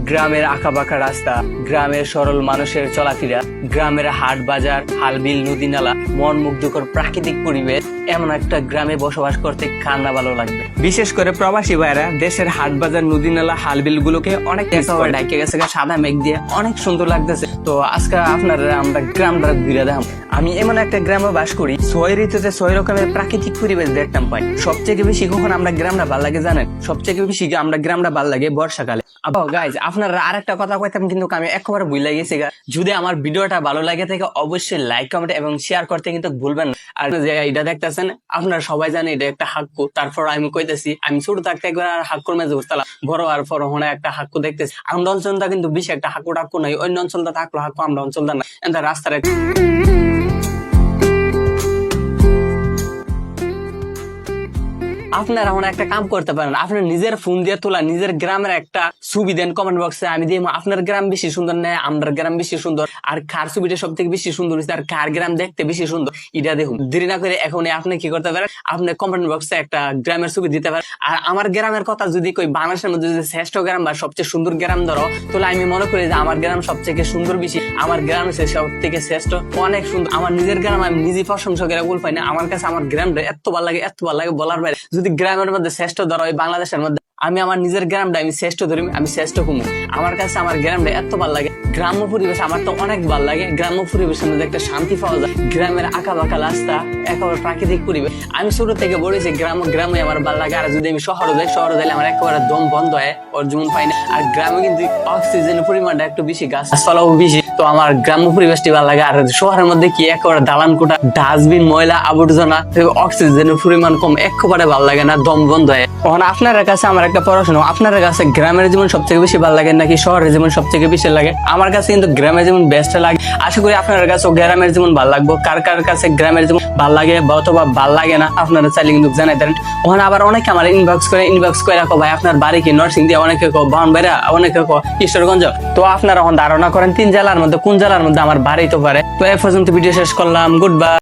গ্রামের আঁকাবাঁকা রাস্তা, গ্রামের সরল মানুষের চলাফেরা, গ্রামের হাট বাজার, হালবিল, নদী নালা, মন মুগ্ধকর প্রাকৃতিক পরিবেশ, এমন একটা গ্রামে বসবাস করতে কার না ভালো লাগবে। বিশেষ করে প্রবাসী ভাইরা দেশের হাট বাজার, নদী নালা, হালবিল গুলোকে অনেক ঢাকে গেছে সাদা মেঘ দিয়ে, অনেক সুন্দর লাগতেছে। তো আজকে আপনারা আমরা গ্রামটা ঘুরে দেখাম। আমি এমন একটা গ্রামে বাস করি, 6 ঋতুতে 6 রকমের প্রাকৃতিক পরিবেশ দেখতাম পাই। সবচেয়ে বেশি কখন আমরা গ্রামটা ভালো লাগে জানেন? সবচেয়ে বেশি আমরা গ্রামটা ভালো লাগে বর্ষাকালে। গাইজ, আপনারা আরেকটা কথা কইতাম কিন্তু আমি একেবারে ভুলে গেছি। যদি আমার ভিডিওটা ভালো লাগে থাকে অবশ্যই লাইক, কমেন্ট এবং শেয়ার করতে কিন্তু ভুলবেন না। আর যে এটা দেখতেছেন আপনারা সবাই জানেন এটা একটা হাক্কু। তারপর আমি কইতেছি, আমি ছোট থাকতে একবার হাক্কুর মেঝে ঘুরতাম, বড় আর পর হনে একটা হাক্কু দেখতেছি। আমরা অঞ্চলটা কিন্তু বেশি একটা হাক্কু টাক্কু নাই, অন্য অঞ্চলটা থাকলো হাক্কু, আমরা অঞ্চলটা না। এটা রাস্তার আপনারা এখন একটা কাম করতে পারেন, আপনার নিজের ফোন দিয়ে তোলা নিজের গ্রামের একটা ছবি দেন কমেন্ট বক্সে। আমি দিই আপনার গ্রাম বেশি সুন্দর না আমার গ্রাম বেশি সুন্দর, আর কার ছবিটা সব থেকে বেশি সুন্দর হয়েছে, আর কার গ্রাম দেখতে বেশি সুন্দর, এটা দেখুন। দেরি না করে এখন আপনি কি করতে পারেন, আপনি কমেন্ট বক্সে একটা গ্রামের ছবি দিতে পারেন। আর আমার গ্রামের কথা যদি কই বাংলাদেশের মধ্যে যদি শ্রেষ্ঠ গ্রাম বা সবচেয়ে সুন্দর গ্রাম ধরো, তাহলে আমি মনে করি যে আমার গ্রাম সবথেকে সুন্দর বেশি, আমার গ্রাম হচ্ছে সব থেকে শ্রেষ্ঠ, অনেক সুন্দর। আমার নিজের গ্রাম আমি নিজে প্রশংসা করে বল পাই না, আমার কাছে আমার গ্রামটা এত ভালো লাগে, এত ভালো লাগে বলার বাইরে। যদি গ্রামের মধ্যে শ্রেষ্ঠ ধরো বাংলাদেশের মধ্যে, আমি আমার নিজের গ্রামটা আমি শ্রেষ্ঠ ধরি, আমি শ্রেষ্ঠ কুমু। আমার কাছে আমার গ্রামটা এত ভালো লাগে। গ্রাম্য পরিবেশ আমার তো অনেক ভালো লাগে। গ্রাম্য পরিবেশের মধ্যে একটা শান্তি পাওয়া যায়, গ্রামের আঁকা বাঁকা রাস্তা, একেবারে প্রাকৃতিক পরিবেশ। আমি ছোট থেকে বলেছি গ্রামে আমার ভালো লাগে। আর যদি আমি শহরে যাই আমার একেবারে দম বন্ধ হয়, ওর যেমন পাই না। আর গ্রামে কিন্তু অক্সিজেনের পরিমাণটা একটু বেশি, গাছপালাও বেশি, তো আমার গ্রাম্য পরিবেশটি ভালো লাগে। আর শহরের মধ্যে কি একেবারে দালান কোঠা, ডাস্টবিন, ময়লা আবর্জনা, অক্সিজেনের পরিমাণ কম, একেবারে ভালো লাগে না, দম বন্ধ হয়। তখন আপনার কাছে আমার একটা প্রশ্ন, আপনার কাছে গ্রামের জীবন সবথেকে বেশি ভালো লাগে নাকি শহরের জীবন সবথেকে বেশি লাগে? আমার কাছে কিন্তু গ্রামের জীবন বেস্ট লাগে। আশা করি আপনার কাছে গ্রামের জীবন ভালো লাগবে। কার কার কাছে গ্রামের জীবন ভালো লাগে বা অথবা ভালো লাগে না আপনারা চাইলে কিন্তু জানাই দেন। ওখানে আবার অনেকে আমার ইনবক্স করে রাখো ভাই আপনার বাড়ি কি নরসিংদী, অনেকে বাহনবাড়িয়া, অনেকে কিশোরগঞ্জ। তো আপনারা এখন ধারণা করেন 3 জেলার মধ্যে কোন জেলার মধ্যে আমার বাড়ি তো পারে। তো এ পর্যন্ত ভিডিও শেষ করলাম, গুড বাই।